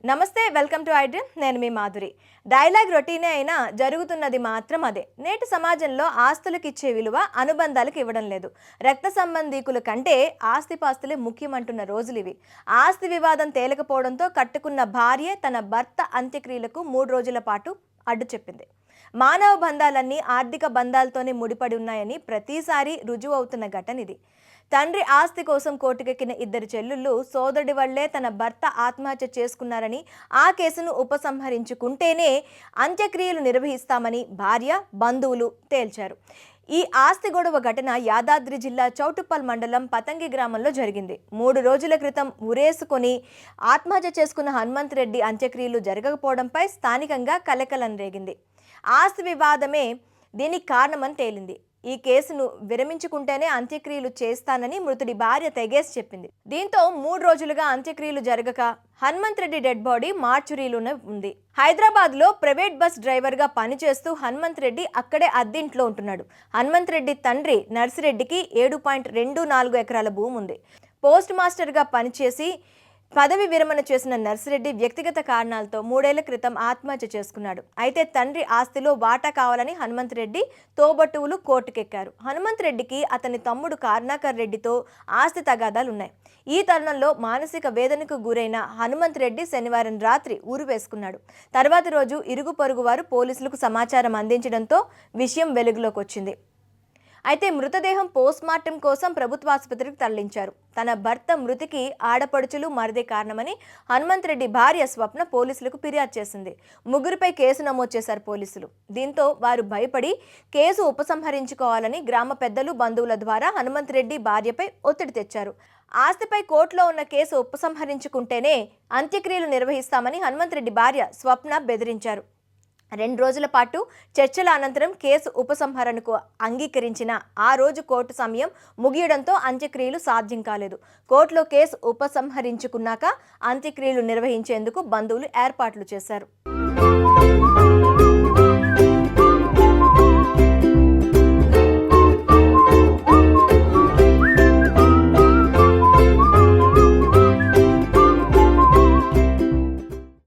నమస్తే, welcome to iDream. నేను మీ Madhuri. Dialogue రొటీనే అయినా జరుగుతున్నది మాత్రం అదే. నేటి సమాజంలో ఆస్తులకు ఇచ్చే విలువ అనుబంధాలకు ఇవ్వడం లేదు. రక్త సంబంధీకుల కంటే ఆస్తిపాస్తులే ముఖ్యమంటున్న రోజులు ఇవి. ఆస్తి వివాదం తేలకపోవడంతో కట్టుకున్న భార్య తన భర్త అంత్యక్రియలకు 3 రోజుల పాటు అడ్డు చెప్పింది. మానవ బంధాలన్నీ ఆర్థిక బంధాలతోనే ముడిపడి ఉన్నాయని ప్రతిసారి రుజువు అవుతున్న ఘటన ఇది. తండ్రి ఆస్తి కోసం కోర్టుకెక్కిన 2 చెల్లుళ్ళు సోదరుడి వల్లే తన భర్త ఆత్మహత్య చేసుకున్నారని, ఆ కేసును ఉపసంహరించుకుంటేనే అంత్యక్రియలు నిర్వహిస్తామని భార్య, బంధువులు తేల్చారు. ఈ ఆస్తి గొడవ ఘటన యాదాద్రి జిల్లా చౌటుప్పల్ మండలం పతంగి గ్రామంలో జరిగింది. 3 రోజుల క్రితం ఉరేసుకొని ఆత్మహత్య చేసుకున్న హనుమంత్ రెడ్డి అంత్యక్రియలు జరగకపోవడంపై స్థానికంగా కలకలం రేగింది. ఆస్తి వివాదమే దీనికి కారణమని తేలింది. ఈ కేసును విరమించుకుంటేనే అంత్యక్రియలు చేస్తానని మృతుడి భార్య తెగేసి చెప్పింది. దీంతో 3 రోజులుగా అంత్యక్రియలు జరగక హనుమంత్ రెడ్డి డెడ్ బాడీ మార్చురీలోనే ఉంది. హైదరాబాద్ లో ప్రైవేట్ బస్ డ్రైవర్ గా పనిచేస్తూ హనుమంత్ రెడ్డి అక్కడే అద్దెంట్లో ఉంటున్నాడు. హనుమంత్ రెడ్డి తండ్రి నర్సిరెడ్డికి 7.24 ఎకరాల భూమి ఉంది. పోస్ట్ మాస్టర్ గా పనిచేసి పదవి విరమణ చేసిన నర్సిరెడ్డి వ్యక్తిగత కారణాలతో 3 ఏళ్ల క్రితం ఆత్మహత్య చేసుకున్నాడు. అయితే తండ్రి ఆస్తిలో వాటా కావాలని హనుమంత్ రెడ్డి తోబట్టువులు కోర్టుకెక్కారు. హనుమంత్ రెడ్డికి అతని తమ్ముడు కరుణాకర్ రెడ్డితో ఆస్తి తగాదాలున్నాయి. ఈ తరుణంలో మానసిక వేదనకు గురైన హనుమంత్ రెడ్డి శనివారం రాత్రి ఊరు వేసుకున్నాడు. తర్వాతి రోజు ఇరుగు పొరుగు వారు పోలీసులకు సమాచారం అందించడంతో విషయం వెలుగులోకి వచ్చింది. అయితే మృతదేహం పోస్ట్మార్టం కోసం ప్రభుత్వ ఆసుపత్రికి తరలించారు. తన భర్త మృతికి ఆడపడుచులు మరిదే కారణమని హనుమంత్ రెడ్డి భార్య స్వప్న పోలీసులకు ఫిర్యాదు చేసింది. 3గురిపై కేసు నమోదు చేశారు పోలీసులు. దీంతో వారు భయపడి కేసు ఉపసంహరించుకోవాలని గ్రామ పెద్దలు, బంధువుల ద్వారా హనుమంత్ రెడ్డి భార్యపై ఒత్తిడి తెచ్చారు. ఆస్తిపై కోర్టులో ఉన్న కేసు ఉపసంహరించుకుంటేనే అంత్యక్రియలు నిర్వహిస్తామని హనుమంత్ రెడ్డి భార్య స్వప్న బెదిరించారు. 2 రోజుల పాటు చర్చల అనంతరం కేసు ఉపసంహరణకు అంగీకరించిన ఆ రోజు కోర్టు సమయం ముగియడంతో అంత్యక్రియలు సాధ్యం కాలేదు. కోర్టులో కేసు ఉపసంహరించుకున్నాక అంత్యక్రియలు నిర్వహించేందుకు బంధువులు ఏర్పాట్లు చేశారు.